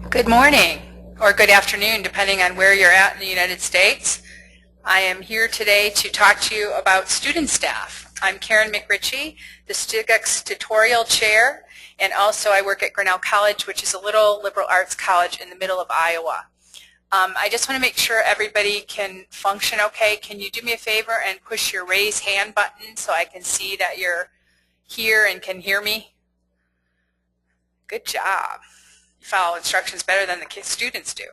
Good morning, or good afternoon, depending on where you're at in the United States. I am here today to talk to you about student staff. I'm Karen McRitchie, the STIGUX tutorial chair, and also I work at Grinnell College, which is a little liberal arts college in the middle of Iowa. I just want to make sure everybody can function okay. Can you do me a favor and push your raise hand button so I can see that you're here and can hear me? Good job. You follow instructions better than the students do.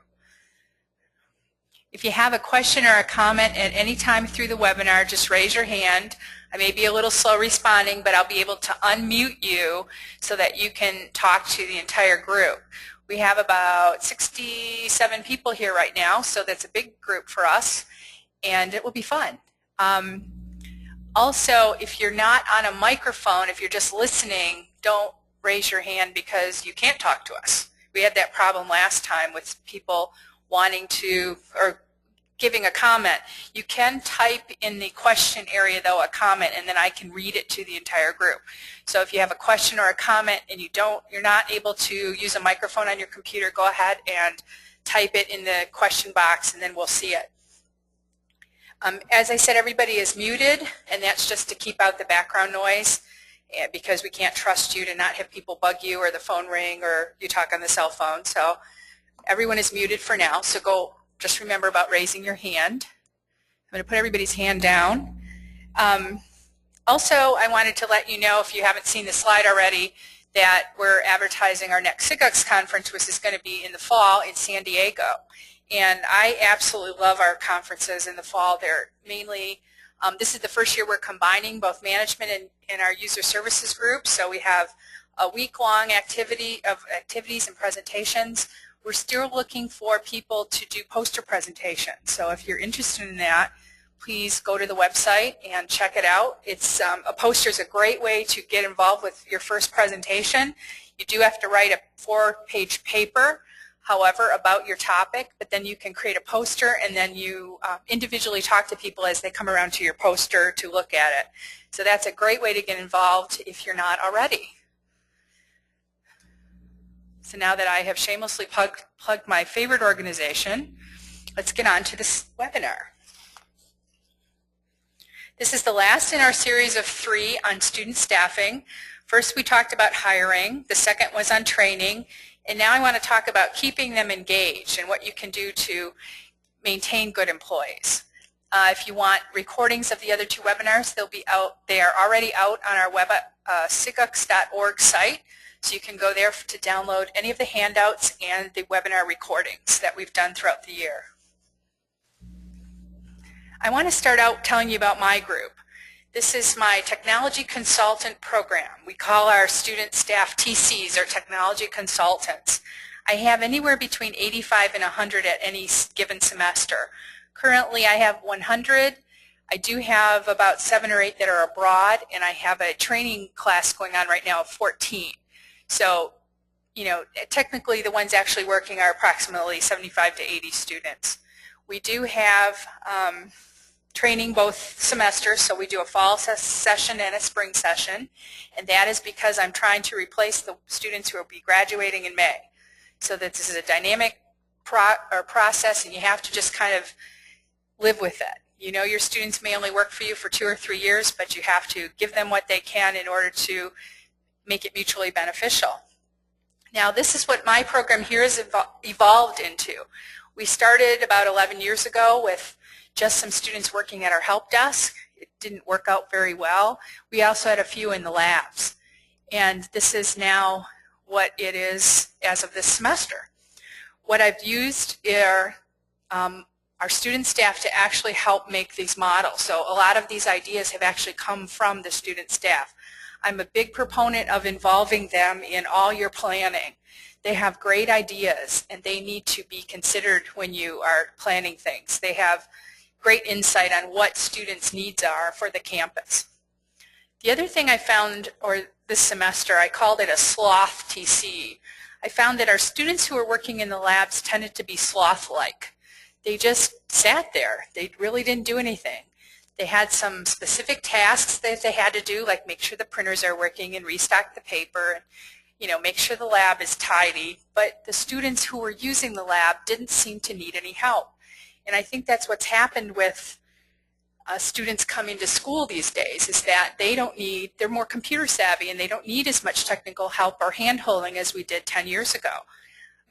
If you have a question or a comment at any time through the webinar, just raise your hand. I may be a little slow responding, but I'll be able to unmute you so that you can talk to the entire group. We have about 67 people here right now, so that's a big group for us, and it will be fun. Also, if you're not on a microphone, if you're just listening, don't raise your hand because you can't talk to us. We had that problem last time with people wanting to, or giving a comment. You can type in the question area, though, a comment, and then I can read it to the entire group. So if you have a question or a comment and you're not able to use a microphone on your computer, go ahead and type it in the question box, and then we'll see it. As I said, everybody is muted, and that's just to keep out the background noise, because we can't trust you to not have people bug you or the phone ring or you talk on the cell phone. So everyone is muted for now, so just remember about raising your hand. I'm going to put everybody's hand down. Also, I wanted to let you know, if you haven't seen the slide already, that we're advertising our next STIGUX conference, which is going to be in the fall in San Diego. And I absolutely love our conferences in the fall. They're mainly this is the first year we're combining both management and our user services group, so we have a week-long activities and presentations. We're still looking for people to do poster presentations, so if you're interested in that, please go to the website and check it out. A poster is a great way to get involved with your first presentation. You do have to write a 4-page paper, however, about your topic, but then you can create a poster and then you individually talk to people as they come around to your poster to look at it. So that's a great way to get involved if you're not already. So now that I have shamelessly plugged my favorite organization, let's get on to this webinar. This is the last in our series of 3 on student staffing. First we talked about hiring, the second was on training, and now I want to talk about keeping them engaged and what you can do to maintain good employees. If you want recordings of the other 2 webinars, they'll be out. They are already out on our web STIGUX.org site, so you can go there to download any of the handouts and the webinar recordings that we've done throughout the year. I want to start out telling you about my group. This is my technology consultant program. We call our student staff TCs, or technology consultants. I have anywhere between 85 and 100 at any given semester. Currently I have 100. I do have about 7 or 8 that are abroad, and I have a training class going on right now of 14. So, technically the ones actually working are approximately 75 to 80 students. We do have training both semesters, so we do a fall session and a spring session, and that is because I'm trying to replace the students who will be graduating in May. So that this is a dynamic process, and you have to just kind of live with it. Your students may only work for you for 2 or 3 years, but you have to give them what they can in order to make it mutually beneficial. Now, this is what my program here has evolved into. We started about 11 years ago with just some students working at our help desk. It didn't work out very well. We also had a few in the labs. And this is now what it is as of this semester. What I've used are our student staff to actually help make these models. So a lot of these ideas have actually come from the student staff. I'm a big proponent of involving them in all your planning. They have great ideas, and they need to be considered when you are planning things. They have great insight on what students' needs are for the campus. The other thing I found, or this semester, I called it a sloth TC. I found that our students who were working in the labs tended to be sloth-like. They just sat there. They really didn't do anything. They had some specific tasks that they had to do, like make sure the printers are working and restock the paper, make sure the lab is tidy, but the students who were using the lab didn't seem to need any help. And I think that's what's happened with students coming to school these days, is that they're more computer savvy and they don't need as much technical help or hand-holding as we did 10 years ago.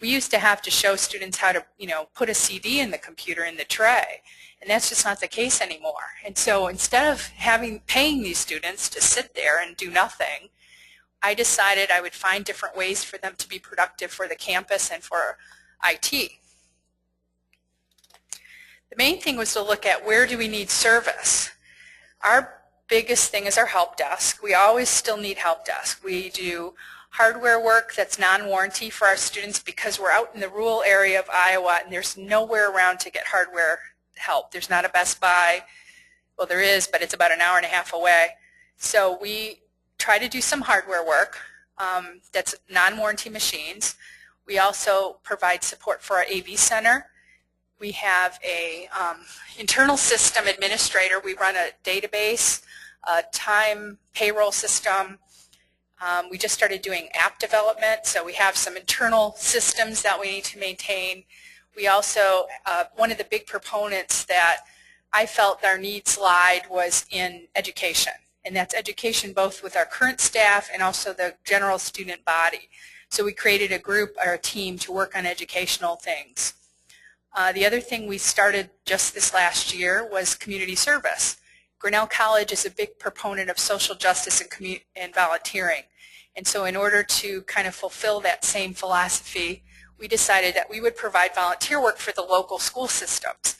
We used to have to show students how to, put a CD in the computer in the tray, and that's just not the case anymore. And so instead of paying these students to sit there and do nothing, I decided I would find different ways for them to be productive for the campus and for IT. The main thing was to look at where do we need service. Our biggest thing is our help desk. We always still need help desk. We do hardware work that's non-warranty for our students because we're out in the rural area of Iowa and there's nowhere around to get hardware help. There's not a Best Buy. Well, there is, but it's about an hour and a half away. So we try to do some hardware work that's non-warranty machines. We also provide support for our AV center. We have a internal system administrator. We run a database, a time payroll system. We just started doing app development, so we have some internal systems that we need to maintain. We also, one of the big proponents that I felt our needs lied was in education, and that's education both with our current staff and also the general student body. So we created a group or a team to work on educational things. The other thing we started just this last year was community service. Grinnell College is a big proponent of social justice and volunteering. And so in order to kind of fulfill that same philosophy, we decided that we would provide volunteer work for the local school systems.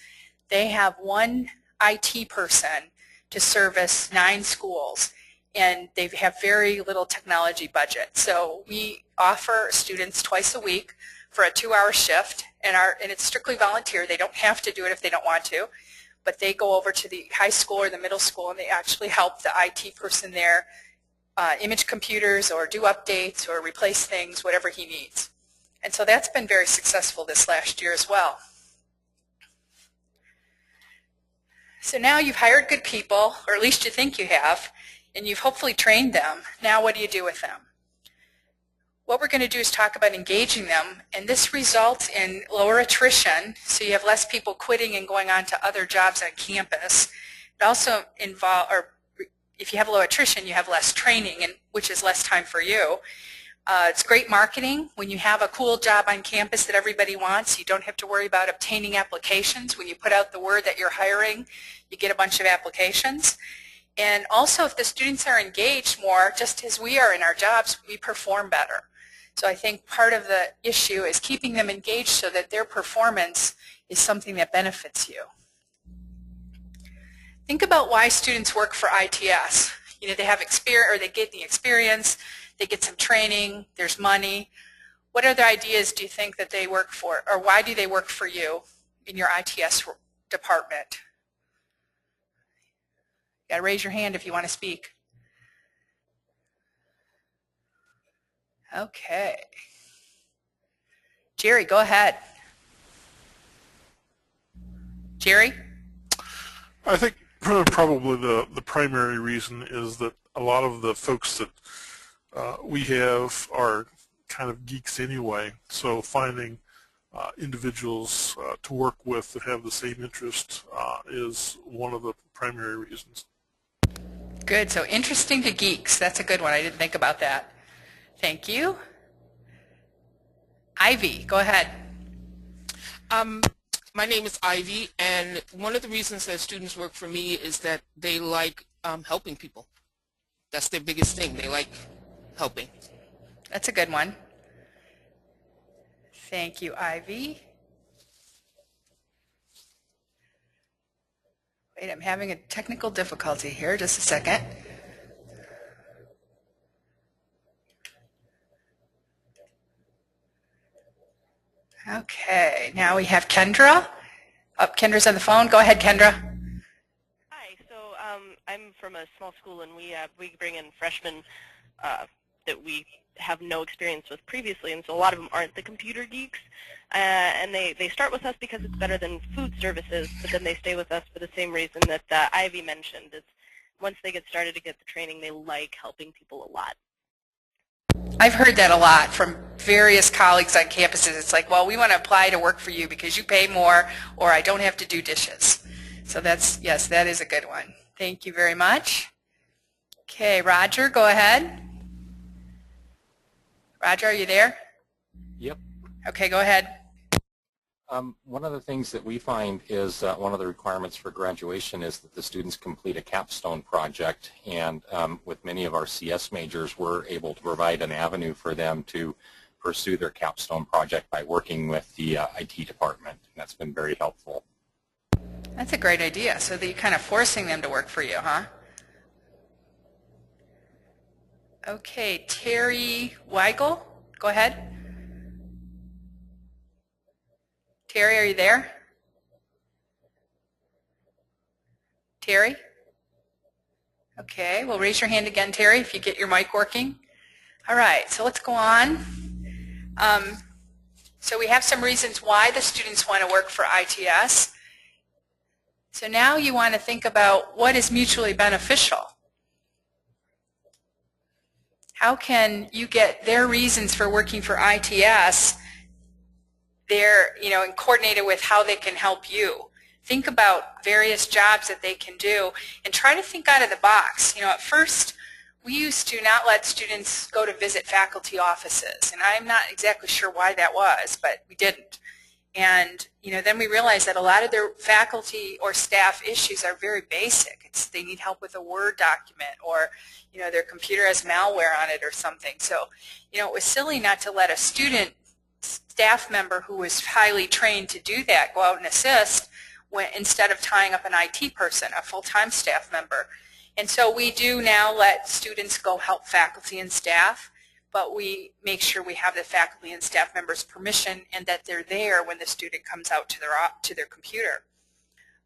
They have one IT person to service 9 schools, and they have very little technology budget. So we offer students twice a week for a 2-hour shift, and it's strictly volunteer. They don't have to do it if they don't want to, but they go over to the high school or the middle school and they actually help the IT person there image computers or do updates or replace things, whatever he needs. And so that's been very successful this last year as well. So now you've hired good people, or at least you think you have, and you've hopefully trained them. Now what do you do with them? What we're going to do is talk about engaging them, and this results in lower attrition, so you have less people quitting and going on to other jobs on campus. It also if you have low attrition, you have less training, which is less time for you. It's great marketing. When you have a cool job on campus that everybody wants, you don't have to worry about obtaining applications. When you put out the word that you're hiring, you get a bunch of applications. And also, if the students are engaged more, just as we are in our jobs, we perform better. So I think part of the issue is keeping them engaged so that their performance is something that benefits you. Think about why students work for ITS. They have experience, or they get the experience, they get some training, there's money. What other ideas do you think that they work for, or why do they work for you in your ITS department? You got to raise your hand if you want to speak. Okay. Jerry, go ahead. Jerry? I think probably the primary reason is that a lot of the folks that we have are kind of geeks anyway, so finding individuals to work with that have the same interest is one of the primary reasons. Good, so interesting to geeks. That's a good one. I didn't think about that. Thank you. Ivy, go ahead. My name is Ivy, and one of the reasons that students work for me is that they like helping people. That's their biggest thing. They like helping. That's a good one. Thank you, Ivy. Wait, I'm having a technical difficulty here. Just a second. Okay, now we have Kendra. Kendra's on the phone. Go ahead, Kendra. Hi. So I'm from a small school, and we bring in freshmen that we have no experience with previously, and so a lot of them aren't the computer geeks. And they start with us because it's better than food services, but then they stay with us for the same reason that Ivy mentioned. It's once they get started to get the training, they like helping people a lot. I've heard that a lot from various colleagues on campuses. It's like, well, we want to apply to work for you because you pay more, or I don't have to do dishes. So that's, yes, that is a good one. Thank you very much. Okay, Roger, go ahead. Roger, are you there? Yep. Okay, go ahead. One of the things that we find is one of the requirements for graduation is that the students complete a capstone project, and with many of our CS majors, we're able to provide an avenue for them to pursue their capstone project by working with the IT department, and that's been very helpful. That's a great idea. So that you're kind of forcing them to work for you, huh? Okay, Terry Weigel, go ahead. Terry, are you there? Terry? Okay, well, raise your hand again, Terry, if you get your mic working. All right, so let's go on. So we have some reasons why the students want to work for ITS. So now you want to think about what is mutually beneficial. How can you get their reasons for working for ITS there, and coordinate it with how they can help you. Think about various jobs that they can do and try to think out of the box. At first we used to not let students go to visit faculty offices, and I'm not exactly sure why that was, but we didn't. And then we realized that a lot of their faculty or staff issues are very basic. They need help with a Word document, or their computer has malware on it or something. So it was silly not to let a staff member who was highly trained to do that go out and assist instead of tying up an IT person, a full-time staff member. And so we do now let students go help faculty and staff, but we make sure we have the faculty and staff members' permission and that they're there when the student comes out to their computer.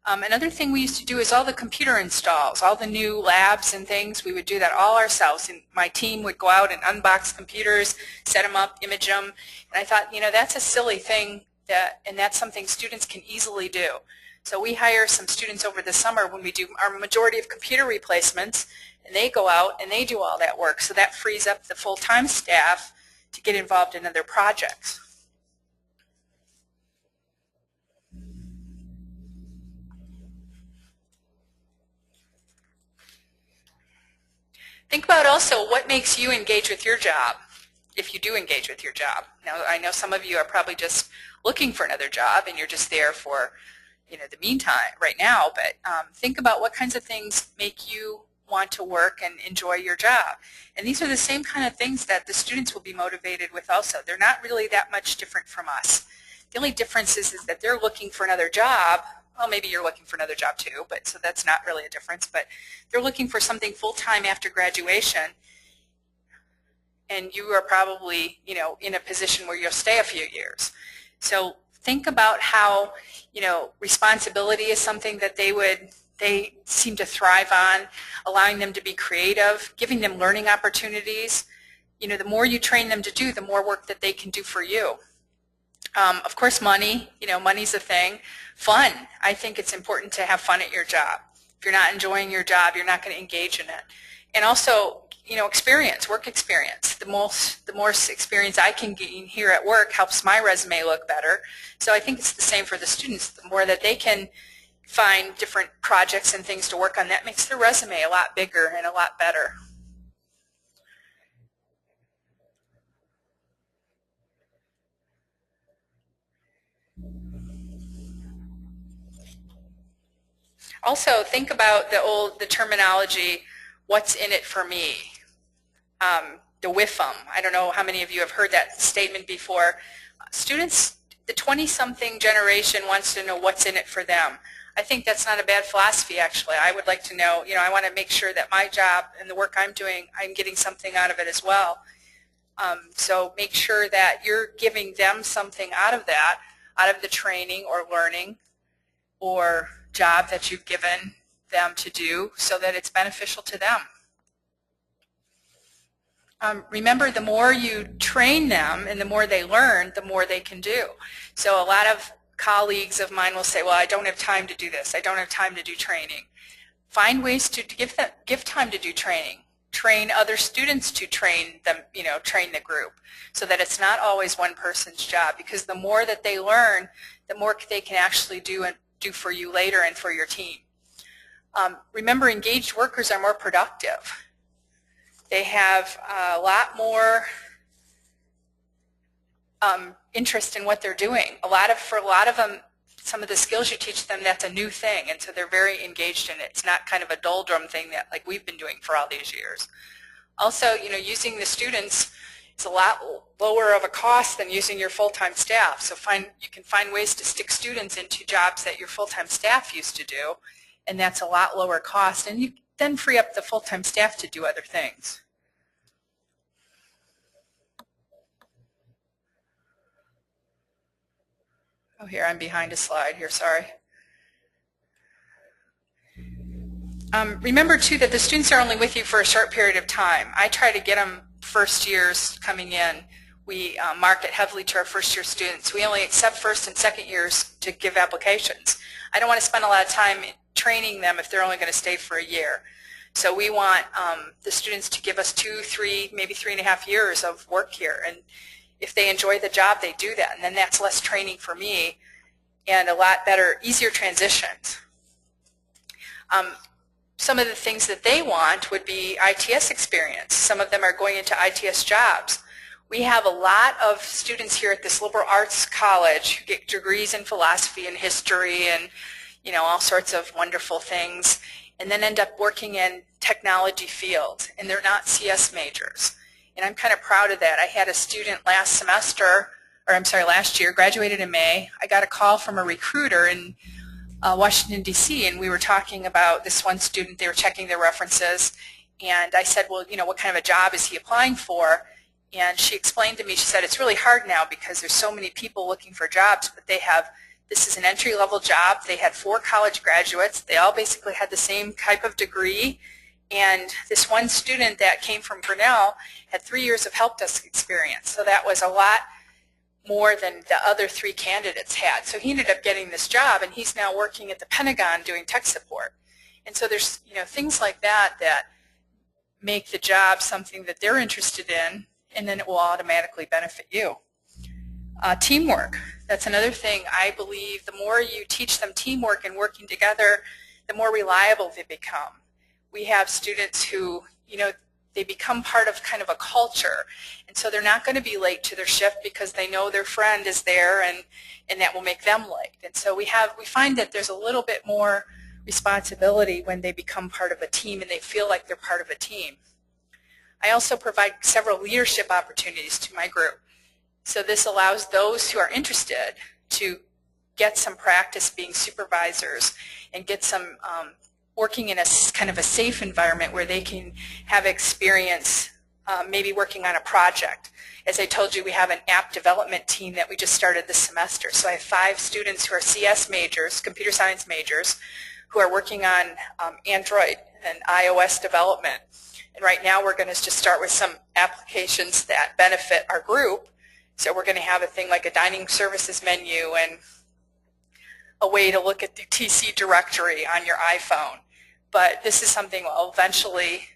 Another thing we used to do is all the computer installs, all the new labs and things, we would do that all ourselves. And my team would go out and unbox computers, set them up, image them. And I thought, that's a silly thing, and that's something students can easily do. So we hire some students over the summer when we do our majority of computer replacements, and they go out and they do all that work. So that frees up the full-time staff to get involved in other projects. Think about also what makes you engage with your job, if you do engage with your job. Now, I know some of you are probably just looking for another job and you're just there for the meantime right now, but think about what kinds of things make you want to work and enjoy your job. And these are the same kind of things that the students will be motivated with also. They're not really that much different from us. The only difference is that they're looking for another job. Well, maybe you're looking for another job too, but so that's not really a difference. But they're looking for something full-time after graduation, and you are probably, in a position where you'll stay a few years. So think about how, responsibility is something that they seem to thrive on, allowing them to be creative, giving them learning opportunities. The more you train them to do, the more work that they can do for you. Of course, money, money's a thing. Fun. I think it's important to have fun at your job. If you're not enjoying your job, you're not going to engage in it. And also, experience, work experience. The more experience I can gain here at work helps my resume look better. So I think it's the same for the students. The more that they can find different projects and things to work on, that makes their resume a lot bigger and a lot better. Also, think about the terminology, what's in it for me? The WIFM. I don't know how many of you have heard that statement before. Students, the 20-something generation wants to know what's in it for them. I think that's not a bad philosophy, actually. I would like to know, I want to make sure that my job and the work I'm doing, I'm getting something out of it as well. So make sure that you're giving them something out of that, out of the training or learning or job that you've given them to do, so that it's beneficial to them. Remember, the more you train them and the more they learn, the more they can do. So a lot of colleagues of mine will say, well, I don't have time to do this. I don't have time to do training. Find ways to give time to do training. train other students to train them, train the group, so that it's not always one person's job, because the more that they learn, the more they can actually do for you later and for your team. Remember, engaged workers are more productive. They have a lot more interest in what they're doing. For a lot of them, some of the skills you teach them, that's a new thing, and so they're very engaged in it. It's not kind of a doldrum thing that like we've been doing for all these years. Also, using the students is a lot lower of a cost than using your full-time staff. So you can find ways to stick students into jobs that your full-time staff used to do, and that's a lot lower cost, and you then free up the full-time staff to do other things. Oh, here, I'm behind a slide here, sorry. Remember, too, that the students are only with you for a short period of time. I try to get them first years coming in. We market heavily to our first-year students. We only accept first and second years to give applications. I don't want to spend a lot of time training them if they're only going to stay for a year. So we want the students to give us 2, 3, maybe 3.5 years of work here. And if they enjoy the job, they do that. And then that's less training for me and a lot better, easier transitions. Some of the things that they want would be ITS experience. Some of them are going into ITS jobs. We have a lot of students here at this liberal arts college who get degrees in philosophy and history and all sorts of wonderful things, and then end up working in technology fields, and they're not CS majors. And I'm kind of proud of that. I had a student last year, graduated in May. I got a call from a recruiter in Washington, D.C., and we were talking about this one student. They were checking their references, and I said, well, what kind of a job is he applying for? And she explained to me, she said, it's really hard now because there's so many people looking for jobs, but this is an entry-level job. They had 4 college graduates. They all basically had the same type of degree, and this one student that came from Grinnell had 3 years of help desk experience, so that was a lot more than the other 3 candidates had. So he ended up getting this job, and he's now working at the Pentagon doing tech support. And so there's things like that that make the job something that they're interested in, and then it will automatically benefit you. Teamwork, that's another thing. I believe the more you teach them teamwork and working together, the more reliable they become. We have students who, they become part of kind of a culture, and so they're not going to be late to their shift because they know their friend is there, and that will make them late. And so we find that there's a little bit more responsibility when they become part of a team and they feel like they're part of a team. I also provide several leadership opportunities to my group. So this allows those who are interested to get some practice being supervisors and get some working in a kind of a safe environment where they can have experience maybe working on a project. As I told you, we have an app development team that we just started this semester. So I have 5 students who are CS majors, computer science majors, who are working on Android and iOS development. And right now we're going to just start with some applications that benefit our group. So we're going to have a thing like a dining services menu and a way to look at the TC directory on your iPhone. But this is something we'll eventually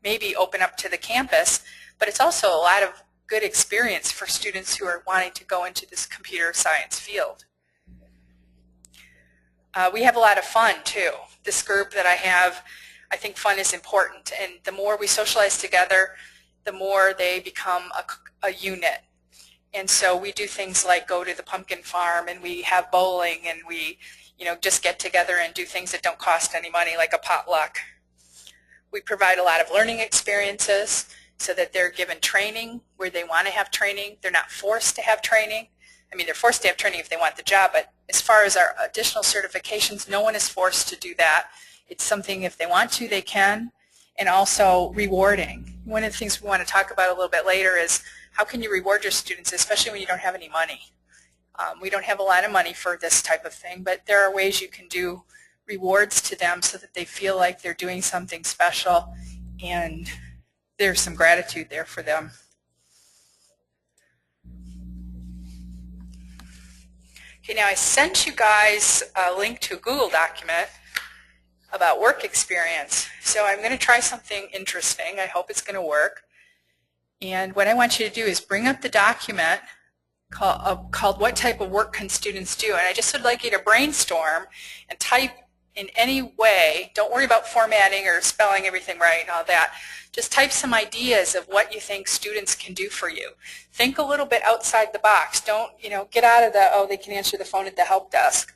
maybe open up to the campus, but it's also a lot of good experience for students who are wanting to go into this computer science field. We have a lot of fun too. This group that I have, I think fun is important, and the more we socialize together, the more they become a unit. And so we do things like go to the pumpkin farm, and we have bowling, and we just get together and do things that don't cost any money, like a potluck. We provide a lot of learning experiences so that they're given training where they want to have training. They're not forced to have training. I mean, they're forced to have training if they want the job, but as far as our additional certifications, no one is forced to do that. It's something if they want to, they can, and also rewarding. One of the things we want to talk about a little bit later is how can you reward your students, especially when you don't have any money. We don't have a lot of money for this type of thing, but there are ways you can do rewards to them so that they feel like they're doing something special and there's some gratitude there for them. Okay, now I sent you guys a link to a Google document about work experience. So I'm going to try something interesting. I hope it's going to work. And what I want you to do is bring up the document called What Type of Work Can Students Do? And I just would like you to brainstorm and type in any way. Don't worry about formatting or spelling everything right and all that. Just type some ideas of what you think students can do for you. Think a little bit outside the box. Don't, get out of the, oh, they can answer the phone at the help desk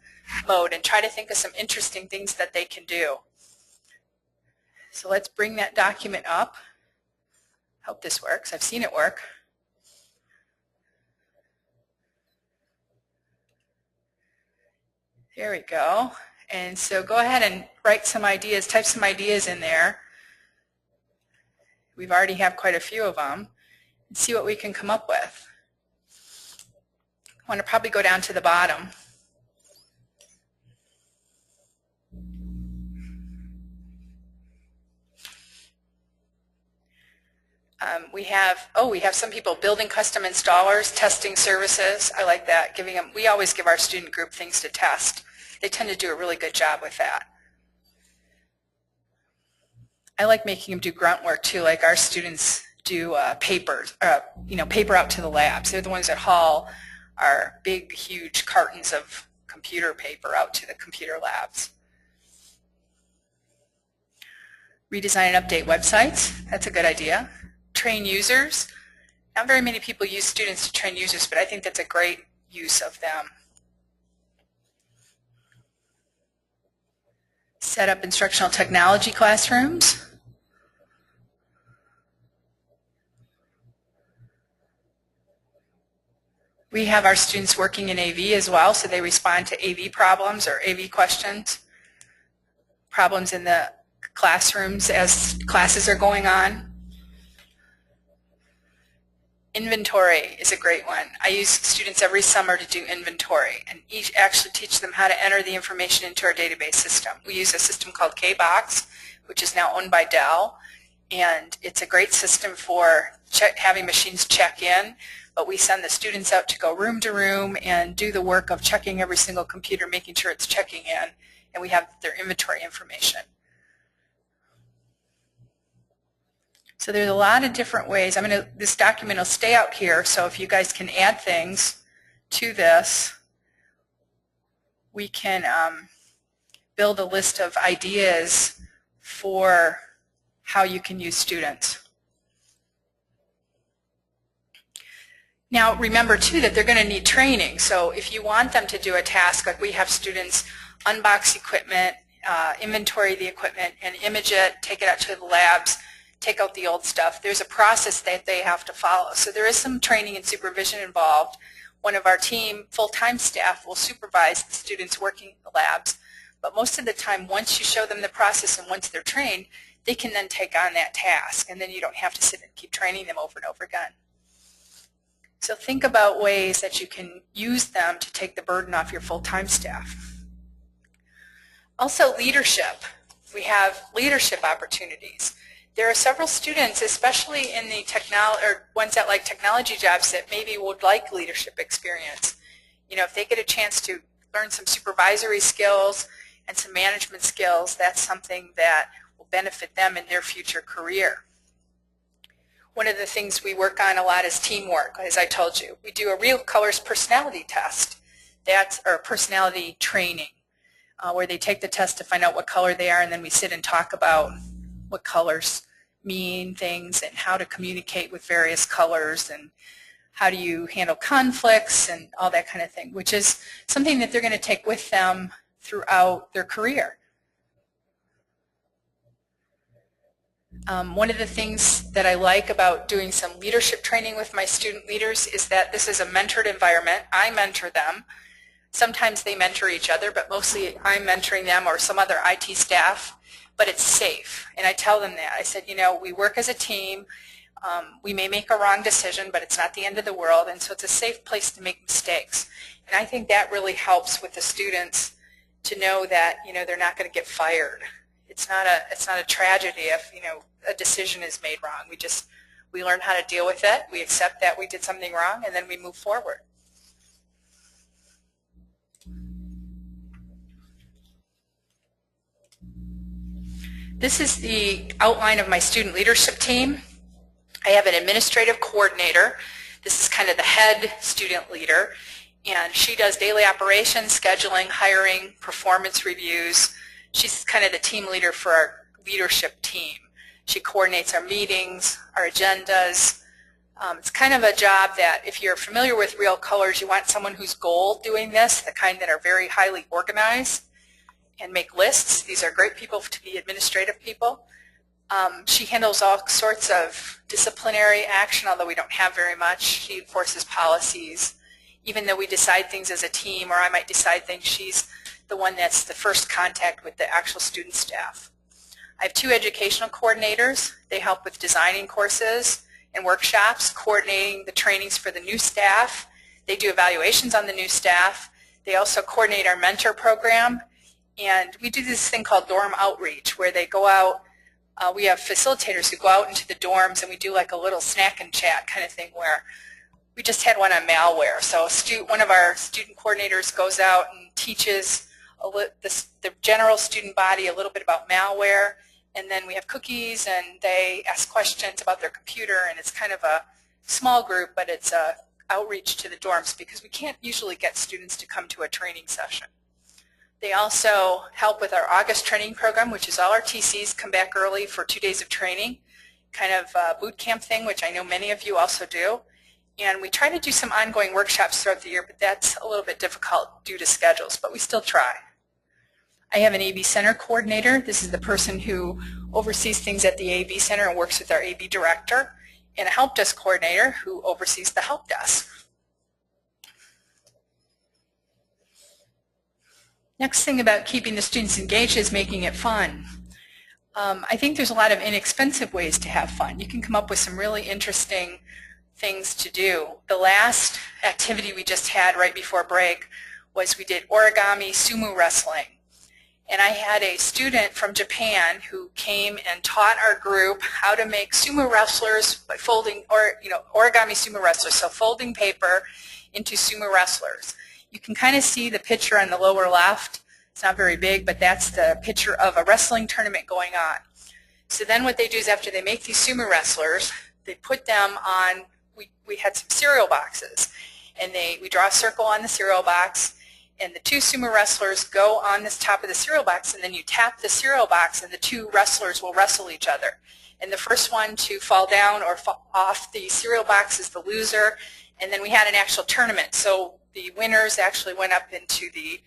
mode, and try to think of some interesting things that they can do. So let's bring that document up. Hope this works. I've seen it work. There we go. And so go ahead and write some ideas, type some ideas in there. We've already have quite a few of them. And see what we can come up with. I want to probably go down to the bottom. We have some people building custom installers, testing services. I like that. We always give our student group things to test. They tend to do a really good job with that. I like making them do grunt work too, like our students do paper out to the labs. They're the ones that haul our big, huge cartons of computer paper out to the computer labs. Redesign and update websites. That's a good idea. Train users. Not very many people use students to train users, but I think that's a great use of them. Set up instructional technology classrooms. We have our students working in AV as well, so they respond to AV problems or AV questions, problems in the classrooms as classes are going on. Inventory is a great one. I use students every summer to do inventory and actually teach them how to enter the information into our database system. We use a system called KBox, which is now owned by Dell, and it's a great system for having machines check in, but we send the students out to go room to room and do the work of checking every single computer, making sure it's checking in, and we have their inventory information. So there's a lot of different ways. This document will stay out here, so if you guys can add things to this, we can build a list of ideas for how you can use students. Now remember too that they're going to need training, so if you want them to do a task, like we have students unbox equipment, inventory the equipment, and image it, take it out to the labs, take out the old stuff. There's a process that they have to follow. So there is some training and supervision involved. One of our team, full-time staff, will supervise the students working in the labs. But most of the time, once you show them the process and once they're trained, they can then take on that task. And then you don't have to sit and keep training them over and over again. So think about ways that you can use them to take the burden off your full-time staff. Also, leadership. We have leadership opportunities. There are several students, especially in the ones that like technology jobs, that maybe would like leadership experience. If they get a chance to learn some supervisory skills and some management skills, that's something that will benefit them in their future career. One of the things we work on a lot is teamwork, as I told you. We do a Real Colors personality test, or personality training, where they take the test to find out what color they are, and then we sit and talk about what colors mean things and how to communicate with various colors and how do you handle conflicts and all that kind of thing, which is something that they're going to take with them throughout their career. One of the things that I like about doing some leadership training with my student leaders is that this is a mentored environment. I mentor them. Sometimes they mentor each other, but mostly I'm mentoring them or some other IT staff. But it's safe, and I tell them that. I said, we work as a team. We may make a wrong decision, but it's not the end of the world, and so it's a safe place to make mistakes. And I think that really helps with the students to know that they're not going to get fired. It's not a tragedy if a decision is made wrong. We learn how to deal with it. We accept that we did something wrong, and then we move forward. This is the outline of my student leadership team. I have an administrative coordinator. This is kind of the head student leader, and she does daily operations, scheduling, hiring, performance reviews. She's kind of the team leader for our leadership team. She coordinates our meetings, our agendas. It's kind of a job that, if you're familiar with Real Colors, you want someone who's goal doing this, the kind that are very highly organized and make lists. These are great people to be administrative people. She handles all sorts of disciplinary action, although we don't have very much. She enforces policies. Even though we decide things as a team, or I might decide things, she's the one that's the first contact with the actual student staff. I have 2 educational coordinators. They help with designing courses and workshops, coordinating the trainings for the new staff. They do evaluations on the new staff. They also coordinate our mentor program. And we do this thing called dorm outreach, where they go out. We have facilitators who go out into the dorms, and we do like a little snack and chat kind of thing, where we just had one on malware. So one of our student coordinators goes out and teaches the general student body a little bit about malware, and then we have cookies, and they ask questions about their computer, and it's kind of a small group, but it's a outreach to the dorms because we can't usually get students to come to a training session. They also help with our August training program, which is all our TCs come back early for 2 days of training, kind of a boot camp thing, which I know many of you also do. And we try to do some ongoing workshops throughout the year, but that's a little bit difficult due to schedules, but we still try. I have an AB Center coordinator. This is the person who oversees things at the AB Center and works with our AB director, and a help desk coordinator who oversees the help desk. Next thing about keeping the students engaged is making it fun. I think there's a lot of inexpensive ways to have fun. You can come up with some really interesting things to do. The last activity we just had right before break was we did origami sumo wrestling. And I had a student from Japan who came and taught our group how to make sumo wrestlers by folding, origami sumo wrestlers, so folding paper into sumo wrestlers. You can kind of see the picture on the lower left. It's not very big, but that's the picture of a wrestling tournament going on. So then what they do is, after they make these sumo wrestlers, they put them on, we had some cereal boxes, and we draw a circle on the cereal box, and the 2 sumo wrestlers go on this top of the cereal box, and then you tap the cereal box, and the 2 wrestlers will wrestle each other. And the first one to fall down or fall off the cereal box is the loser. And then we had an actual tournament, so the winners actually went up into the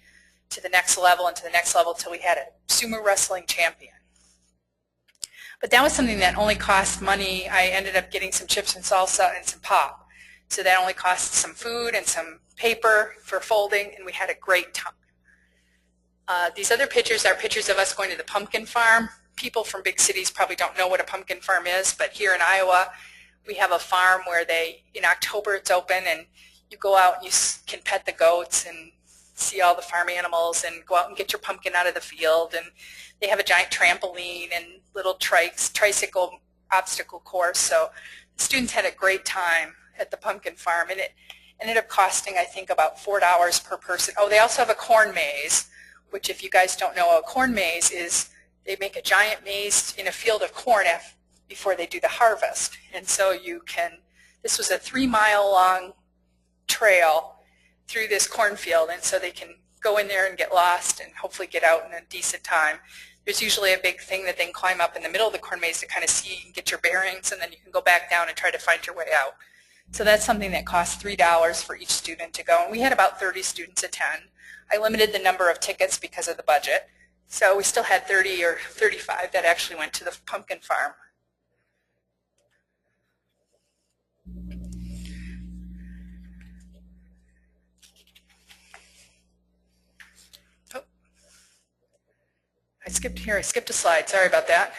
next level and to the next level until we had a sumo wrestling champion. But that was something that only cost money. I ended up getting some chips and salsa and some pop. So that only cost some food and some paper for folding, and we had a great time. These other pictures are pictures of us going to the pumpkin farm. People from big cities probably don't know what a pumpkin farm is, but here in Iowa, we have a farm where in October it's open, and you go out and you can pet the goats and see all the farm animals and go out and get your pumpkin out of the field. And they have a giant trampoline and little tricycle obstacle course. So the students had a great time at the pumpkin farm, and it ended up costing, I think, about $4 per person. Oh, they also have a corn maze, which, if you guys don't know, a corn maze is they make a giant maze in a field of corn before they do the harvest. And so this was a 3-mile long trail through this cornfield, and so they can go in there and get lost and hopefully get out in a decent time. There's usually a big thing that they can climb up in the middle of the corn maze to kind of see and get your bearings, and then you can go back down and try to find your way out. So that's something that costs $3 for each student to go, and we had about 30 students attend. I limited the number of tickets because of the budget, so we still had 30 or 35 that actually went to the pumpkin farm. I skipped a slide, sorry about that.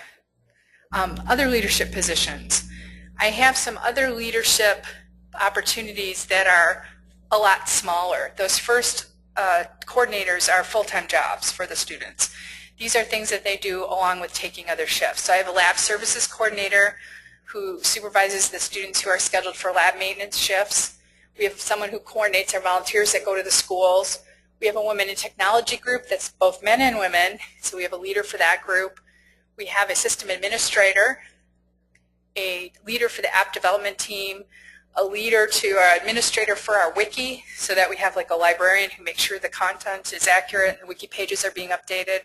Other leadership positions. I have some other leadership opportunities that are a lot smaller. Those first coordinators are full-time jobs for the students. These are things that they do along with taking other shifts. So I have a lab services coordinator who supervises the students who are scheduled for lab maintenance shifts. We have someone who coordinates our volunteers that go to the schools. We have a women in technology group that's both men and women, so we have a leader for that group. We have a system administrator, a leader for the app development team, a leader to our administrator for our wiki, so that we have like a librarian who makes sure the content is accurate and the wiki pages are being updated.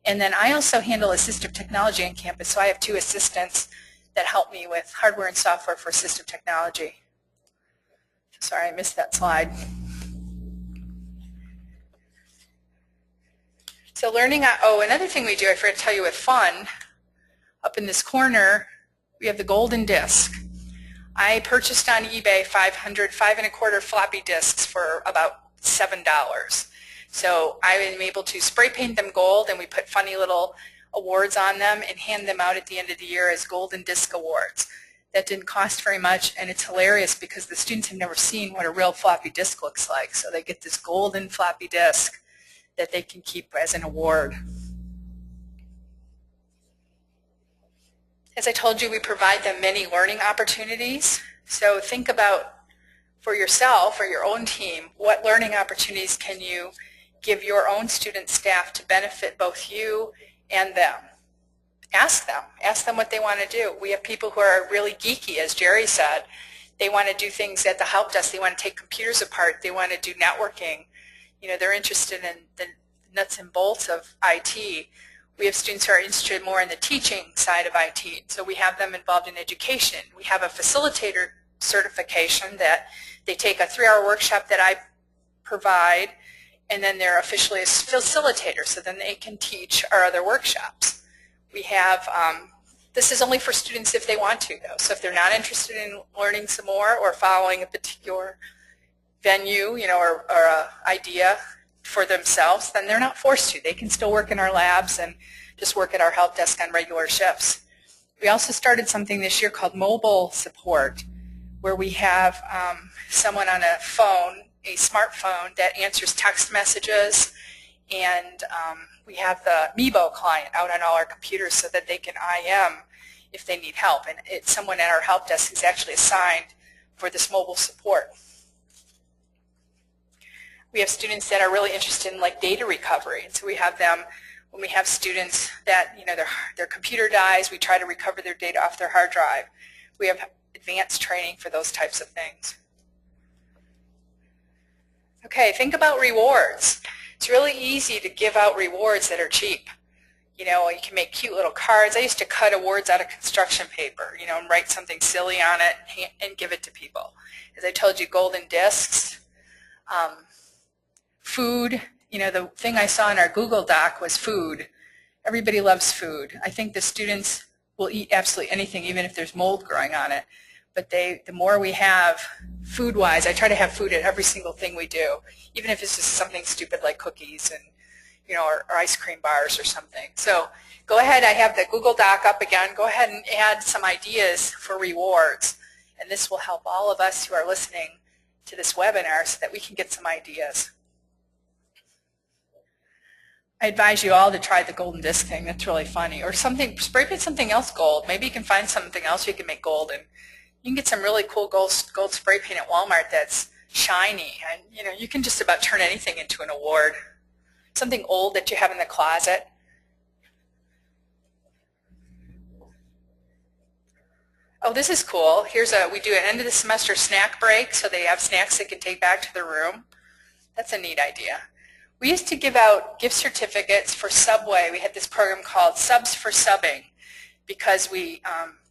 And then I also handle assistive technology on campus, so I have 2 assistants that help me with hardware and software for assistive technology. Sorry, I missed that slide. So learning, another thing we do, I forgot to tell you with fun, up in this corner, we have the golden disc. I purchased on eBay 500 5¼ floppy disks for about $7. So I am able to spray paint them gold, and we put funny little awards on them and hand them out at the end of the year as golden disc awards. That didn't cost very much, and it's hilarious because the students have never seen what a real floppy disk looks like. So they get this golden floppy disk that they can keep as an award. As I told you, we provide them many learning opportunities. So think about, for yourself or your own team, what learning opportunities can you give your own student staff to benefit both you and them? Ask them what they want to do. We have people who are really geeky, as Jerry said. They want to do things at the help desk. They want to take computers apart. They want to do networking. You know, they're interested in the nuts and bolts of IT. We have students who are interested more in the teaching side of IT, so we have them involved in education. We have a facilitator certification that they take a 3-hour workshop that I provide, and then they're officially a facilitator, so then they can teach our other workshops. We have, this is only for students if they want to, though, so if they're not interested in learning some more or following a particular venue, you know, or an idea for themselves, then they're not forced to. They can still work in our labs and just work at our help desk on regular shifts. We also started something this year called mobile support, where we have someone on a phone, a smartphone, that answers text messages, and we have the Meebo client out on all our computers so that they can IM if they need help, and it's someone at our help desk who's actually assigned for this mobile support. We have students that are really interested in like data recovery, and so we have them, when we have students that, you know, their computer dies, we try to recover their data off their hard drive. We have advanced training for those types of things. Okay, think about rewards. It's really easy to give out rewards that are cheap. You know, you can make cute little cards. I used to cut awards out of construction paper, you know, and write something silly on it and give it to people. As I told you, golden discs. Food, you know, the thing I saw in our Google Doc was food. Everybody loves food. I think the students will eat absolutely anything, even if there's mold growing on it. But the more we have food-wise, I try to have food at every single thing we do, even if it's just something stupid like cookies and, you know, or ice cream bars or something. So go ahead, I have the Google Doc up again. Go ahead and add some ideas for rewards. And this will help all of us who are listening to this webinar so that we can get some ideas. I advise you all to try the golden disc thing. That's really funny. Or something, spray paint something else gold. Maybe you can find something else you can make gold, and you can get some really cool gold spray paint at Walmart that's shiny, and you know, you can just about turn anything into an award. Something old that you have in the closet. Oh, this is cool. Here's we do an end of the semester snack break, so they have snacks they can take back to their room. That's a neat idea. We used to give out gift certificates for Subway. We had this program called Subs for Subbing, because we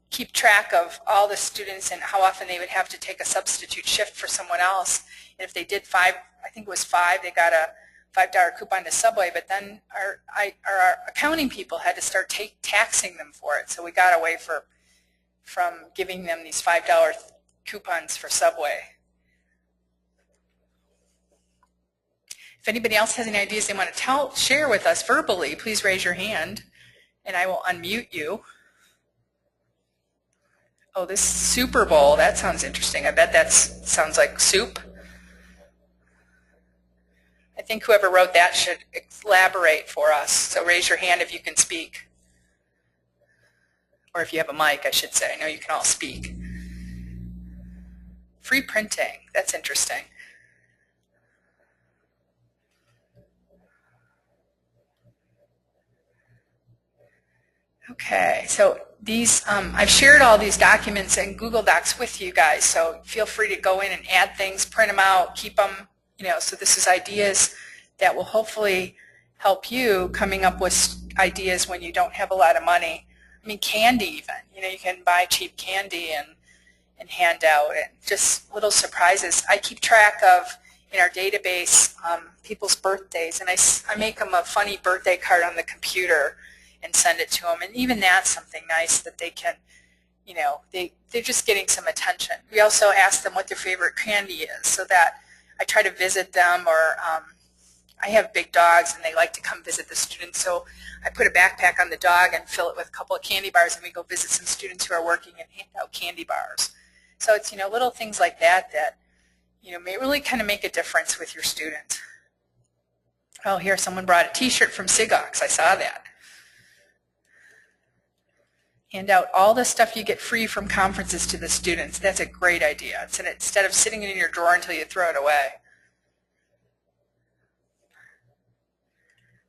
keep track of all the students and how often they would have to take a substitute shift for someone else. And if they did 5, I think it was 5, they got a $5 coupon to Subway, but then our accounting people had to start taxing them for it. So we got away from giving them these $5 coupons for Subway. If anybody else has any ideas they want to share with us verbally, please raise your hand and I will unmute you. Oh, this Super Bowl, that sounds interesting. I bet that sounds like soup. I think whoever wrote that should elaborate for us. So raise your hand if you can speak. Or if you have a mic, I should say. I know you can all speak. Free printing, that's interesting. Okay, so these, I've shared all these documents in Google Docs with you guys, so feel free to go in and add things, print them out, keep them, so this is ideas that will hopefully help you coming up with ideas when you don't have a lot of money. I mean, candy even, you can buy cheap candy and hand out, and just little surprises. I keep track of, in our database, people's birthdays, and I make them a funny birthday card on the computer and send it to them, and even that's something nice that they can, they're just getting some attention. We also ask them what their favorite candy is, so that I try to visit them, or I have big dogs and they like to come visit the students, so I put a backpack on the dog and fill it with a couple of candy bars, and we go visit some students who are working and hand out candy bars. So it's, little things like that may really kind of make a difference with your students. Oh, here someone brought a t-shirt from SIGOX. I saw that. Hand out all the stuff you get free from conferences to the students. That's a great idea. It's instead of sitting it in your drawer until you throw it away.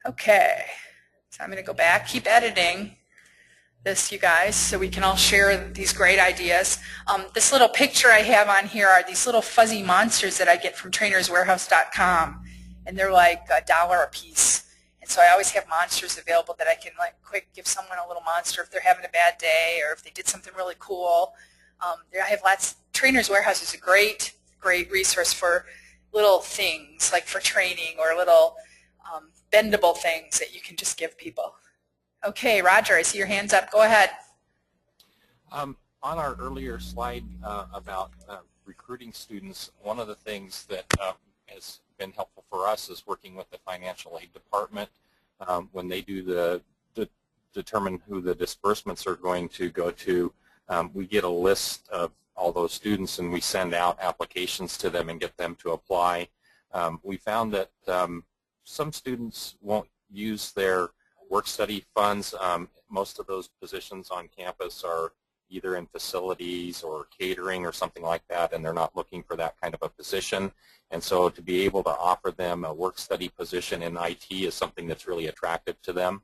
Okay, so I'm going to go back, keep editing this, you guys, so we can all share these great ideas. This little picture I have on here are these little fuzzy monsters that I get from trainerswarehouse.com, and they're like $1 a piece. And so I always have monsters available that I can quick give someone a little monster if they're having a bad day or if they did something really cool. I have lots. Trainers Warehouse is a great resource for little things, like for training, or little bendable things that you can just give people. Okay, Roger, I see your hands up. Go ahead. On our earlier slide about recruiting students, one of the things that has been helpful for us is working with the financial aid department when they do determine who the disbursements are going to go to. We get a list of all those students and we send out applications to them and get them to apply. We found that some students won't use their work-study funds. Most of those positions on campus are either in facilities or catering or something like that, and they're not looking for that kind of a position. And so to be able to offer them a work-study position in IT is something that's really attractive to them.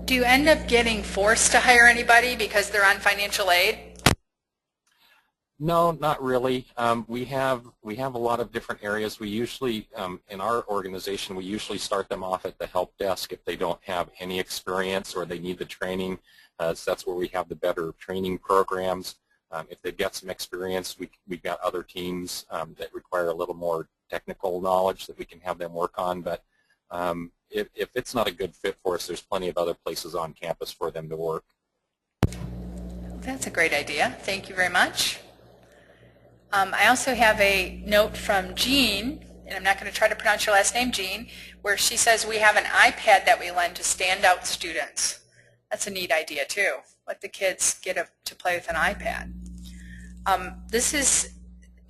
Do you end up getting forced to hire anybody because they're on financial aid? No, not really. We have a lot of different areas. We usually, in our organization, we usually start them off at the help desk if they don't have any experience or they need the training. So that's where we have the better training programs. If they've got some experience, we've got other teams that require a little more technical knowledge that we can have them work on. But if it's not a good fit for us, there's plenty of other places on campus for them to work. That's a great idea. Thank you very much. I also have a note from Jean, and I'm not going to try to pronounce your last name, Jean, where she says we have an iPad that we lend to standout students. That's a neat idea too. Let the kids get to play with an iPad. This is,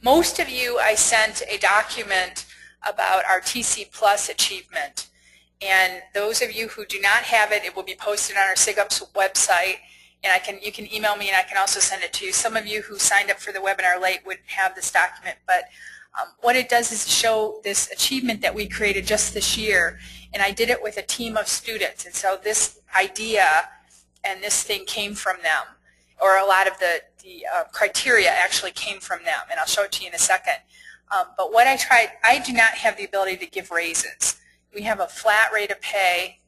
most of you, I sent a document about our TC Plus achievement. And those of you who do not have it, it will be posted on our SIGUP's website. And you can email me and I can also send it to you. Some of you who signed up for the webinar late wouldn't have this document, but what it does is show this achievement that we created just this year, and I did it with a team of students. And so this idea and this thing came from them, or a lot of the criteria actually came from them, and I'll show it to you in a second. But what I do not have the ability to give raises. We have a flat rate of pay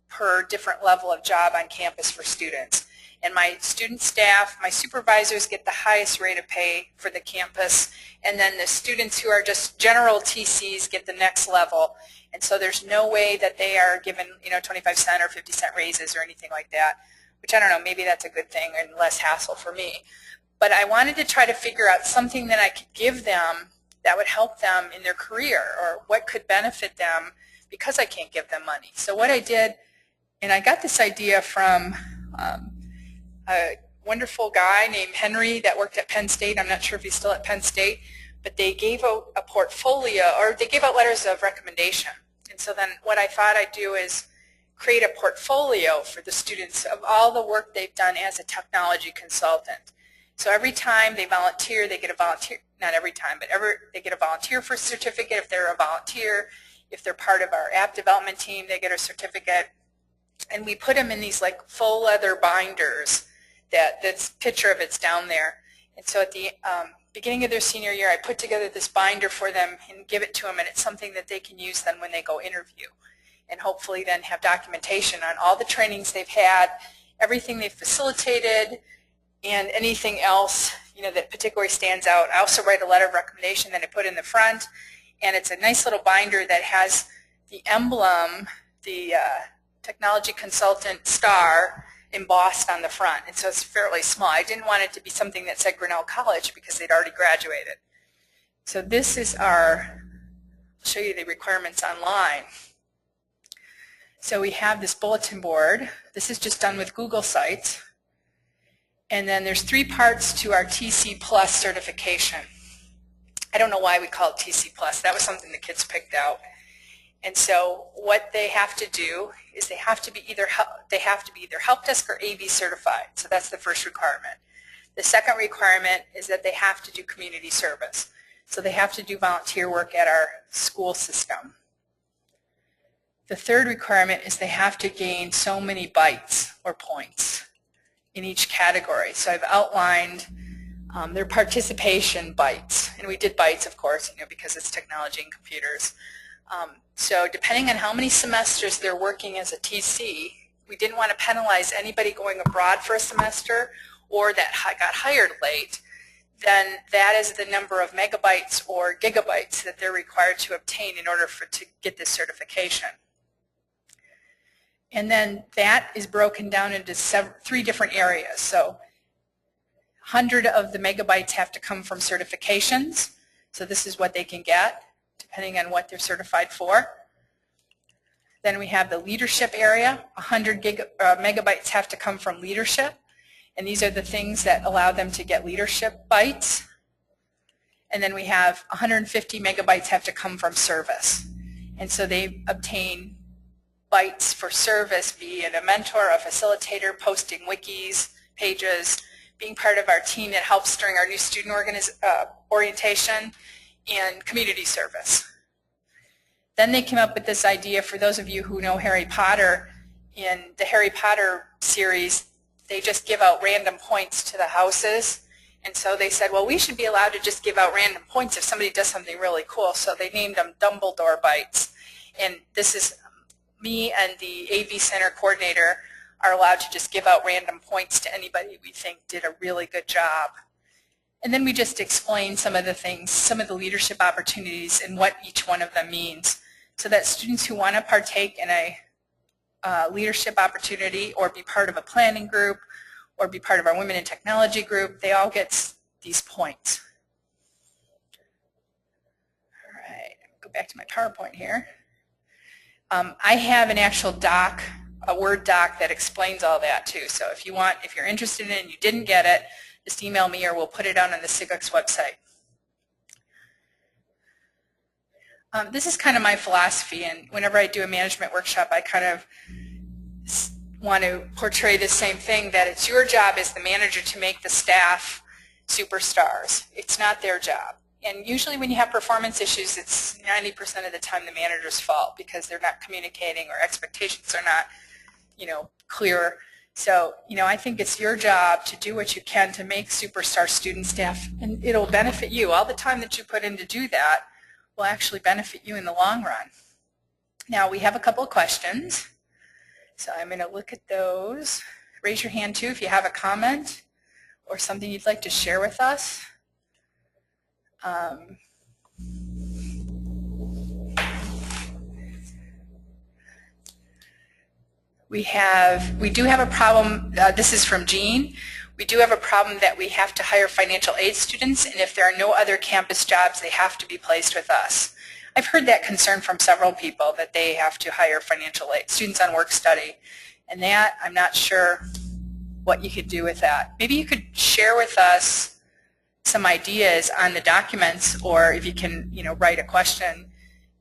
per different level of job on campus for students. And my student staff, my supervisors get the highest rate of pay for the campus, and then the students who are just general TCs get the next level. And so there's no way that they are given 25-cent or 50-cent raises or anything like that, which I don't know, maybe that's a good thing and less hassle for me. But I wanted to try to figure out something that I could give them that would help them in their career, or what could benefit them because I can't give them money. So what I did, and I got this idea from a wonderful guy named Henry that worked at Penn State. I'm not sure if he's still at Penn State, but they gave out a portfolio, or they gave out letters of recommendation. And so then what I thought I'd do is create a portfolio for the students of all the work they've done as a technology consultant. So every time they volunteer, they get a volunteer, not every time, but they get a volunteer for a certificate if they're a volunteer. If they're part of our app development team, they get a certificate. And we put them in these like faux leather binders. That's picture of it's down there. And so at the beginning of their senior year, I put together this binder for them and give it to them, and it's something that they can use then when they go interview, and hopefully then have documentation on all the trainings they've had, everything they've facilitated, and anything else that particularly stands out. I also write a letter of recommendation that I put in the front, and it's a nice little binder that has the emblem, the technology consultant star, embossed on the front, and so it's fairly small. I didn't want it to be something that said Grinnell College because they'd already graduated. So this is I'll show you the requirements online. So we have this bulletin board. This is just done with Google Sites. And then there's 3 parts to our TC Plus certification. I don't know why we call it TC Plus. That was something the kids picked out. And so what they have to do is they have to be either help desk or AV certified. So that's the first requirement. The second requirement is that they have to do community service. So they have to do volunteer work at our school system. The third requirement is they have to gain so many bites or points in each category. So I've outlined their participation bites, and we did bites, of course, because it's technology and computers. So depending on how many semesters they're working as a TC, we didn't want to penalize anybody going abroad for a semester or that got hired late. Then that is the number of megabytes or gigabytes that they're required to obtain in order to get this certification. And then that is broken down into 3 different areas. So 100 of the megabytes have to come from certifications. So this is what they can get, depending on what they're certified for. Then we have the leadership area. 100 megabytes have to come from leadership. And these are the things that allow them to get leadership bytes. And then we have 150 megabytes have to come from service. And so they obtain bytes for service, be it a mentor, a facilitator, posting wikis, pages, being part of our team that helps during our new student orientation, and community service. Then they came up with this idea, for those of you who know Harry Potter, in the Harry Potter series, they just give out random points to the houses. And so they said, well, we should be allowed to just give out random points if somebody does something really cool. So they named them Dumbledore Bites. And this is me and the AV Center coordinator are allowed to just give out random points to anybody we think did a really good job. And then we just explain some of the things, some of the leadership opportunities and what each one of them means, so that students who want to partake in a leadership opportunity or be part of a planning group or be part of our Women in Technology group, they all get these points. All right, go back to my PowerPoint here. I have an actual doc, a Word doc that explains all that too. So if you're interested in it and you didn't get it, just email me or we'll put it out on the SIGUX website. This is kind of my philosophy, and whenever I do a management workshop, I kind of want to portray the same thing, that it's your job as the manager to make the staff superstars. It's not their job. And usually when you have performance issues, it's 90% of the time the manager's fault because they're not communicating or expectations are not, clear. So, I think it's your job to do what you can to make superstar student staff, and it'll benefit you. All the time that you put in to do that will actually benefit you in the long run. Now, we have a couple of questions, so I'm going to look at those. Raise your hand, too, if you have a comment or something you'd like to share with us. We do have a problem. This is from Jean. We do have a problem that we have to hire financial aid students, and if there are no other campus jobs, they have to be placed with us. I've heard that concern from several people, that they have to hire financial aid students on work study, and that I'm not sure what you could do with that. Maybe you could share with us some ideas on the documents, or if you can, write a question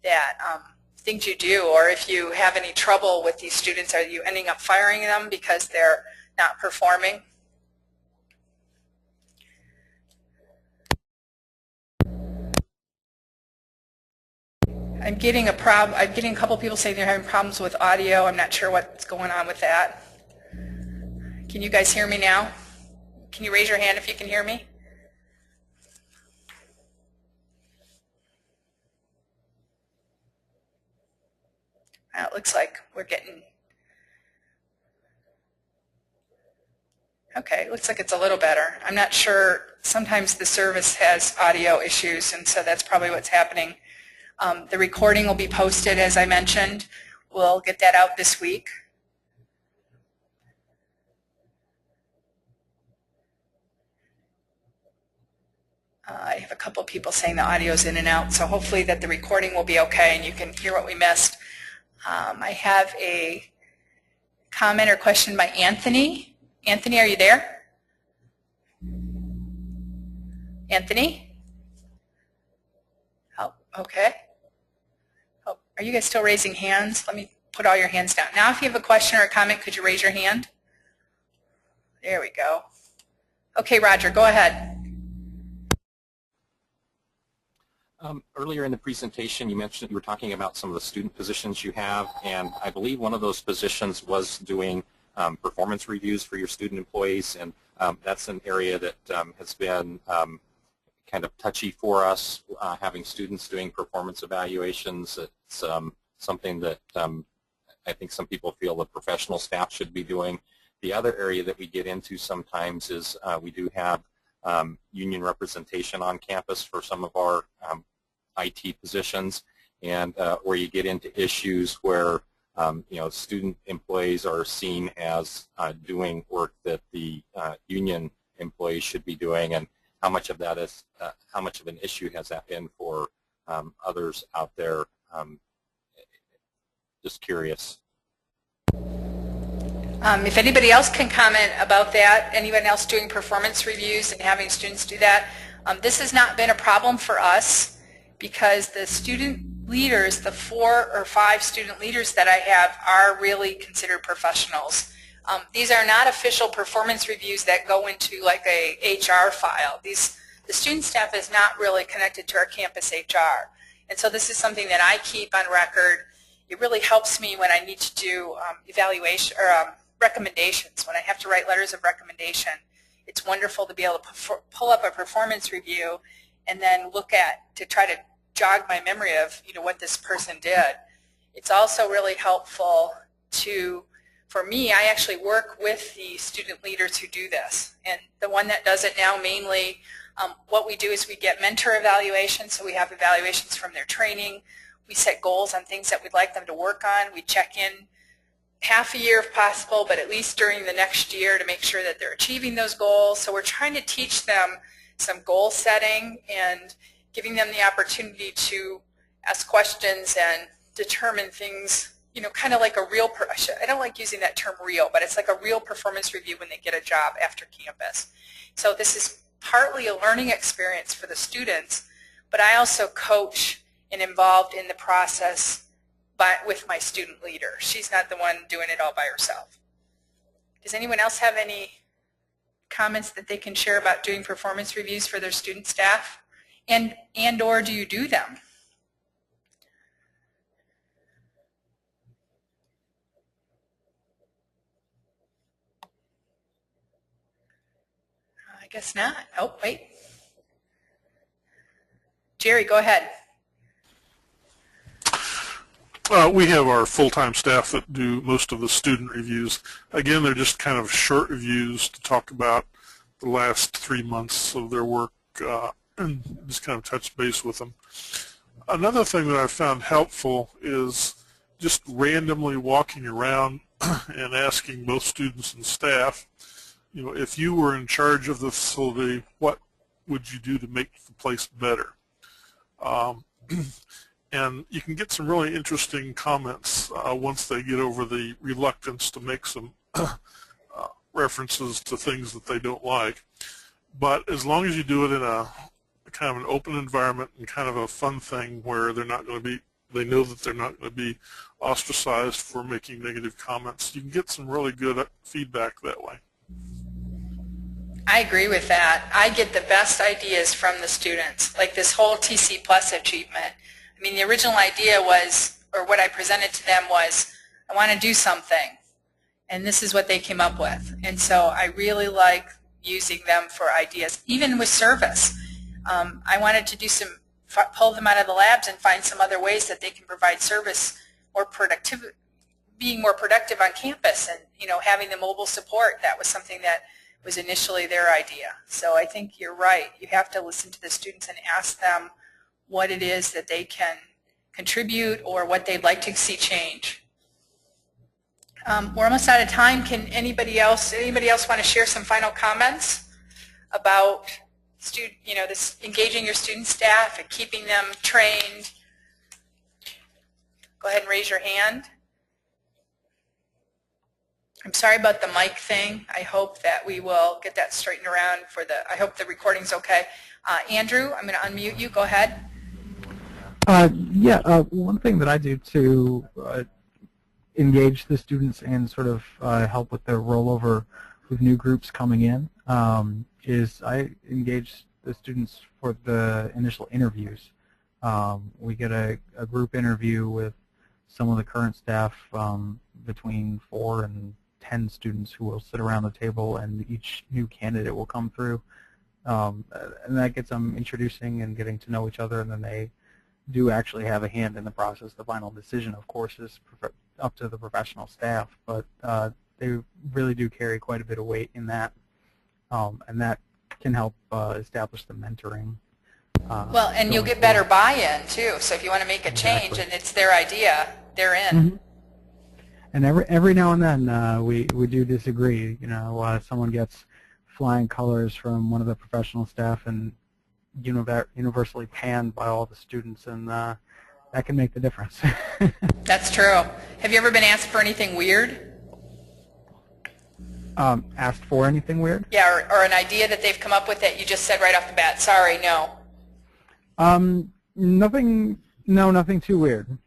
that things you do, or if you have any trouble with these students, are you ending up firing them because they're not performing? I'm getting a couple people saying they're having problems with audio. I'm not sure what's going on with that. Can you guys hear me now? Can you raise your hand if you can hear me? It looks like we're getting, okay, looks like it's a little better. I'm not sure. Sometimes the service has audio issues, and so that's probably what's happening. The recording will be posted, as I mentioned. We'll get that out this week. I have a couple of people saying the audio's in and out, so hopefully that the recording will be okay and you can hear what we missed. I have a comment or question by Anthony. Anthony, are you there? Anthony? Oh, okay. Oh, are you guys still raising hands? Let me put all your hands down. Now if you have a question or a comment, could you raise your hand? There we go. Okay, Roger, go ahead. Earlier in the presentation, you mentioned you were talking about some of the student positions you have, and I believe one of those positions was doing performance reviews for your student employees, and that's an area that has been kind of touchy for us, having students doing performance evaluations. It's something that I think some people feel the professional staff should be doing. The other area that we get into sometimes is we do have union representation on campus for some of our IT positions, and where you get into issues where student employees are seen as doing work that the union employees should be doing, and how much of that is how much of an issue has that been for others out there? Just curious. If anybody else can comment about that, anyone else doing performance reviews and having students do that, this has not been a problem for us because the student leaders, the 4 or 5 student leaders that I have, are really considered professionals. These are not official performance reviews that go into like a HR file. The student staff is not really connected to our campus HR. And so this is something that I keep on record. It really helps me when I need to do evaluation or recommendations, when I have to write letters of recommendation. It's wonderful to be able to pull up a performance review and then look at, to try to jog my memory of what this person did. It's also really helpful for me, I actually work with the student leaders who do this. And the one that does it now mainly, what we do is we get mentor evaluations, so we have evaluations from their training. We set goals on things that we'd like them to work on. We check in half a year if possible, but at least during the next year to make sure that they're achieving those goals. So we're trying to teach them some goal setting and giving them the opportunity to ask questions and determine things, kind of like a real, I don't like using that term real, but it's like a real performance review when they get a job after campus. So this is partly a learning experience for the students, but I also coach and involved in the process with my student leader. She's not the one doing it all by herself. Does anyone else have any comments that they can share about doing performance reviews for their student staff? And or do you do them? I guess not. Oh, wait. Jerry, go ahead. We have our full-time staff that do most of the student reviews. Again, they're just kind of short reviews to talk about the last 3 months of their work and just kind of touch base with them. Another thing that I've found helpful is just randomly walking around and asking both students and staff, if you were in charge of the facility, what would you do to make the place better? And you can get some really interesting comments once they get over the reluctance to make some references to things that they don't like. But as long as you do it in a kind of an open environment and kind of a fun thing where they're not going to be, they know that they're not going to be ostracized for making negative comments, you can get some really good feedback that way. I agree with that. I get the best ideas from the students, like this whole TC Plus achievement. I mean, the original idea was, or what I presented to them was, I want to do something, and this is what they came up with. And so I really like using them for ideas, even with service. I wanted to do pull them out of the labs and find some other ways that they can provide service or being more productive on campus, and having the mobile support. That was something that was initially their idea. So I think you're right. You have to listen to the students and ask them what it is that they can contribute or what they'd like to see change. We're almost out of time. Can anybody else want to share some final comments about this engaging your student staff and keeping them trained? Go ahead and raise your hand. I'm sorry about the mic thing. I hope that we will get that straightened around I hope the recording's okay. Andrew, I'm going to unmute you. Go ahead. One thing that I do to engage the students and sort of help with their rollover with new groups coming in is I engage the students for the initial interviews. We get a group interview with some of the current staff, between 4 and 10 students who will sit around the table, and each new candidate will come through. And that gets them introducing and getting to know each other, and then they do actually have a hand in the process. The final decision, of course, is up to the professional staff, but they really do carry quite a bit of weight in that, and that can help establish the mentoring. Well, and you'll get better buy-in, too. So if you want to make a change and it's their idea, they're in. Mm-hmm. And every now and then we do disagree. Someone gets flying colors from one of the professional staff and universally panned by all the students, and that can make the difference. That's true. Have you ever been asked for anything weird? Asked for anything weird? Yeah, or an idea that they've come up with that you just said right off the bat, sorry, no. Nothing too weird.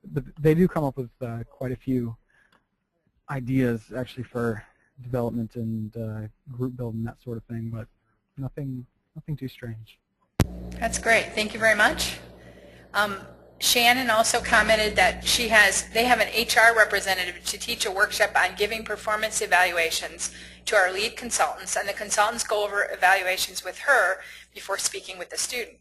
But they do come up with quite a few ideas, actually, for development and group building, that sort of thing, but nothing too strange. That's great. Thank you very much. Shannon also commented that they have an HR representative to teach a workshop on giving performance evaluations to our lead consultants, and the consultants go over evaluations with her before speaking with the student.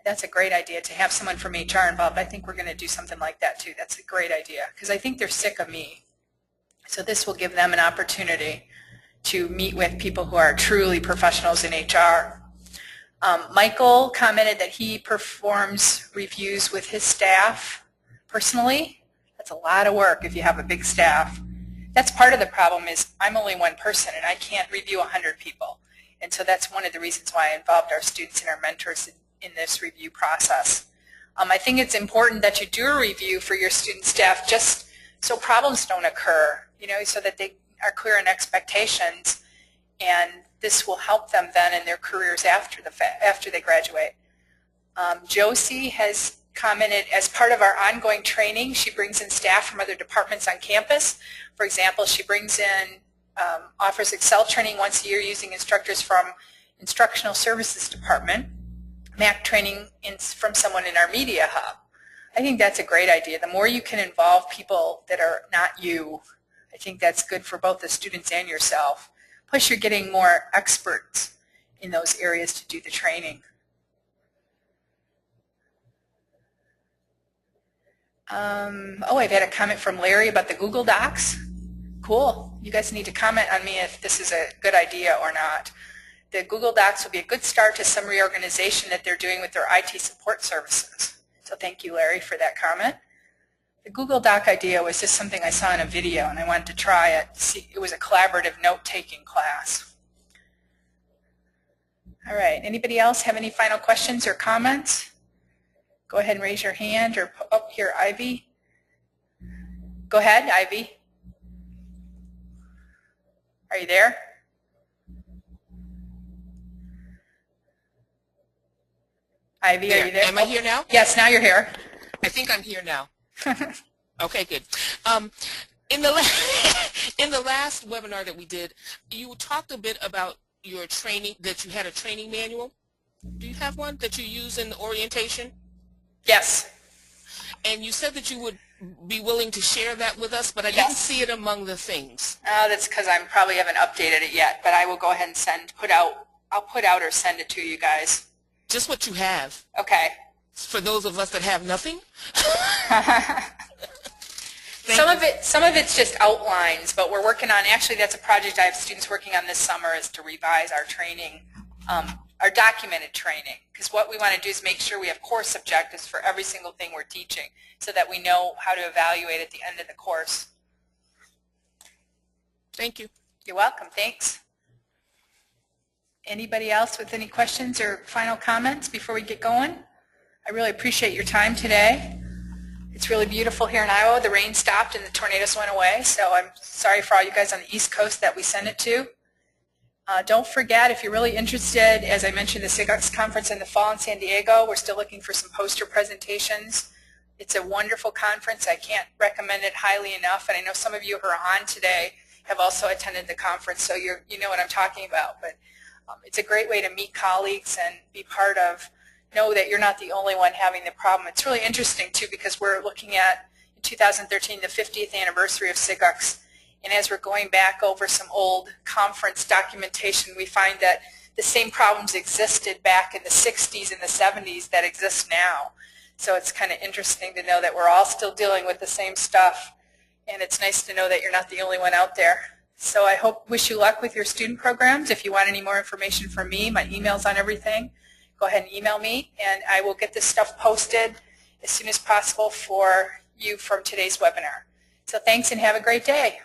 That's a great idea to have someone from HR involved. I think we're going to do something like that too. That's a great idea, because I think they're sick of me. So this will give them an opportunity to meet with people who are truly professionals in HR. Michael commented that he performs reviews with his staff personally. That's a lot of work if you have a big staff. That's part of the problem, is I'm only one person and I can't review 100 people. And so that's one of the reasons why I involved our students and our mentors in this review process. I think it's important that you do a review for your student staff just so problems don't occur, so that they are clear on expectations, and this will help them then in their careers after they graduate. Josie has commented, as part of our ongoing training, she brings in staff from other departments on campus. For example, she brings in, offers Excel training once a year using instructors from Instructional Services Department, Mac training from someone in our Media Hub. I think that's a great idea. The more you can involve people that are not you, I think that's good for both the students and yourself. Plus, you're getting more experts in those areas to do the training. I've had a comment from Larry about the Google Docs. Cool. You guys need to comment on me if this is a good idea or not. The Google Docs will be a good start to some reorganization that they're doing with their IT support services. So thank you, Larry, for that comment. The Google Doc idea was just something I saw in a video, and I wanted to try it. It was a collaborative note-taking class. All right. Anybody else have any final questions or comments? Go ahead and raise your hand, or up here, Ivy. Go ahead, Ivy. Are you there? Ivy, are you there? Am I here now? Yes, now you're here. I think I'm here now. Okay, good. In the last webinar that we did, you talked a bit about your training, that you had a training manual. Do you have one that you use in the orientation? Yes. And you said that you would be willing to share that with us, but I didn't Yes. see it among the things. That's because I probably haven't updated it yet, but I will go ahead and I'll put out or send it to you guys. Just what you have. Okay. For those of us that have nothing. Some of it's just outlines, but we're working on, actually that's a project I have students working on this summer, is to revise our training, our documented training, because what we want to do is make sure we have course objectives for every single thing we're teaching so that we know how to evaluate at the end of the course. Thank you. You're welcome. Thanks. Anybody else with any questions or final comments before we get going? I really appreciate your time today. It's really beautiful here in Iowa. The rain stopped and the tornadoes went away, so I'm sorry for all you guys on the East Coast that we sent it to. Don't forget, if you're really interested, as I mentioned, the SIGUX conference in the fall in San Diego, we're still looking for some poster presentations. It's a wonderful conference. I can't recommend it highly enough, and I know some of you who are on today have also attended the conference, so you know what I'm talking about. But it's a great way to meet colleagues and be part of, know that you're not the only one having the problem. It's really interesting, too, because we're looking at, in 2013, the 50th anniversary of SIGUX. And as we're going back over some old conference documentation, we find that the same problems existed back in the 60s and the 70s that exist now. So it's kind of interesting to know that we're all still dealing with the same stuff. And it's nice to know that you're not the only one out there. So I wish you luck with your student programs. If you want any more information from me, my email's on everything. Go ahead and email me, and I will get this stuff posted as soon as possible for you from today's webinar. So thanks and have a great day.